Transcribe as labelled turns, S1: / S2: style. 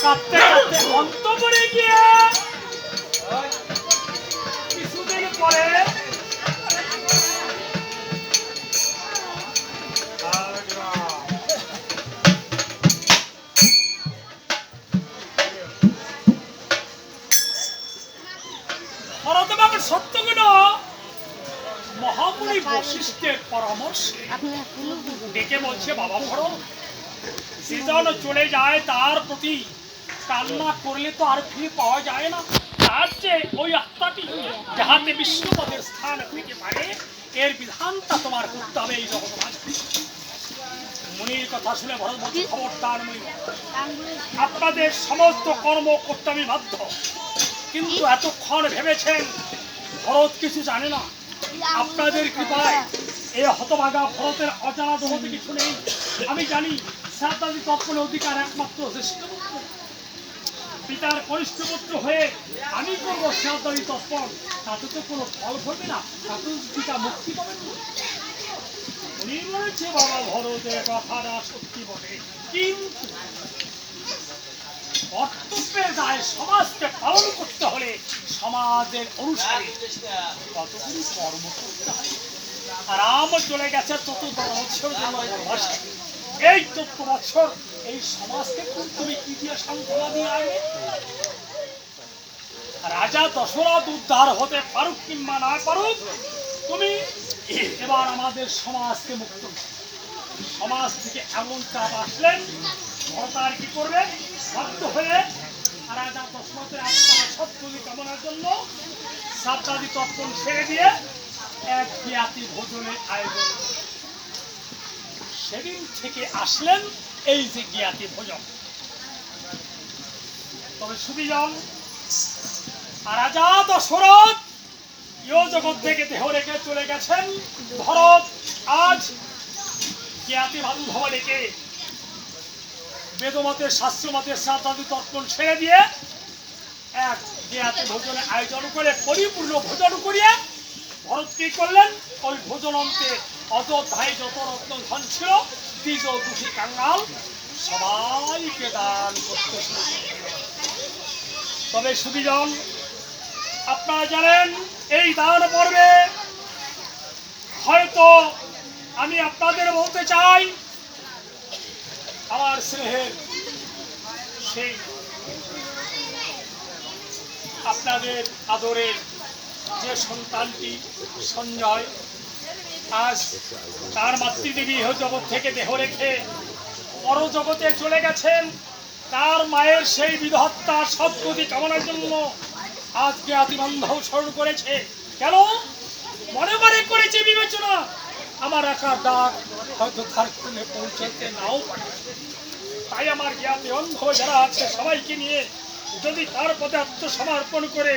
S1: কাঁদতে কাঁদতে অন্তপুরে গিয়ে কিছুদিন পরে ভরতবাবুর সত্যগুণ মহামুনি বশিষ্ঠের পরামর্শ ডেকে বলছে, বাবা ভরত, যে জন চলে যায় তার প্রতি কান্না করলে তো আর ফিরে পাওয়া যায় না। তার যে ওই আত্মাটি যাহাতে বিষ্ণুপদের স্থান থেকে পারে, এর বিধানটা তোমার করতে হবে এই জগৎ মাঝে। মুনির কথা শুনে ভরত বলছে, খবরদার মুনি, আপনাদের সমস্ত কর্ম করতে আমি বাধ্য। কিন্তু এতক্ষণ ভেবেছেন ভরত কিছু জানে না। আপনাদের কৃপায় এই হতভাগা ভরতের অজানা জগতে কিছু নেই। আমি জানি শ্রাদ্ধাদি তর্পণের অধিকার একমাত্র জ্যেষ্ঠ পুত্র। পিতার কনিষ্ঠ পুত্র হয়ে আমি করবো শ্রাদ্ধাদি তর্পণ, তাতে তো কোনো ফল ঘটবে না, তাতে পিতা মুক্তি পাবেন না। উনি বলেছে, বাবা ভরতের কথাটা সত্যি বটে, কিন্তু কর্তব্যের দায় সমাজকে পালন করতে হলে সমাজের অনুসারে কতগুলি কর্ম করতে হয়। আরাম চলে গেছে তত বছর, এই তত বছর এই সমাজকে তুমি কি দিয়ে সান্ত্বনা দিয়ে আসবে? রাজা দশরথ উদ্ধার হতে পারুক কিংবা না পারুক, তুমি এবার আমাদের সমাজকে মুক্ত। সমাজ থেকে এমন চাপ আসলেন, ভরতার কি করবে? বাধ্য হয়ে রাজা দশরথের আত্মার সৎগতি কামনার জন্য শ্রাদ্ধাদি তর্পণ ছেড়ে দিয়ে এক জ্ঞাতি ভোজনের আয়োজন। সেদিন থেকে আসলেন এই যে জ্ঞাতি ভোজন। তবে সুবিজন রাজা দশরথ ইহ জগৎ থেকে দেহ রেখে চলে গেছেন। ভরত আজ জ্ঞাতি বান্ধব রেখে বেদমতের শাস্ত্রমতের শ্রাদ্ধাদি তর্পণ ছেড়ে দিয়ে এক জ্ঞাতি ভোজনের আয়োজন করে পরিপূর্ণ ভোজন করিয়ে ভরত কি করলেন? ওই ভোজনন্তে অযোধ্যায় যত রত্ন ধন ছিল, দ্বিজ দুষী কাঙ্গাল সবাইকে দান করতে শুরু করলেন। তবে সুবিজন, আপনারা জানেন এই দান পর্বে হয়তো আমি আপনাদের বলতে চাই, আমার স্নেহের সেই আপনাদের আদরের যে সন্তানটি সঞ্জয় আজ তার মাতৃদেবী ইহ জগৎ থেকে দেহ রেখে পরজগতে চলে গেছেন। তার মায়ের সেই বিধত্তা সদ্গতি কামনার জন্য আজকে আতিবান্ধব স্মরণ করেছে। কেন? মনে মনে করেছে বিবেচনা, আমার একার ডাক হয়তো তার খুলে পৌঁছাতে নাও পারে। তাই আমার জ্ঞাতি অন্ধ যারা আছে সবাইকে নিয়ে যদি তার পথে আত্মসমর্পণ করে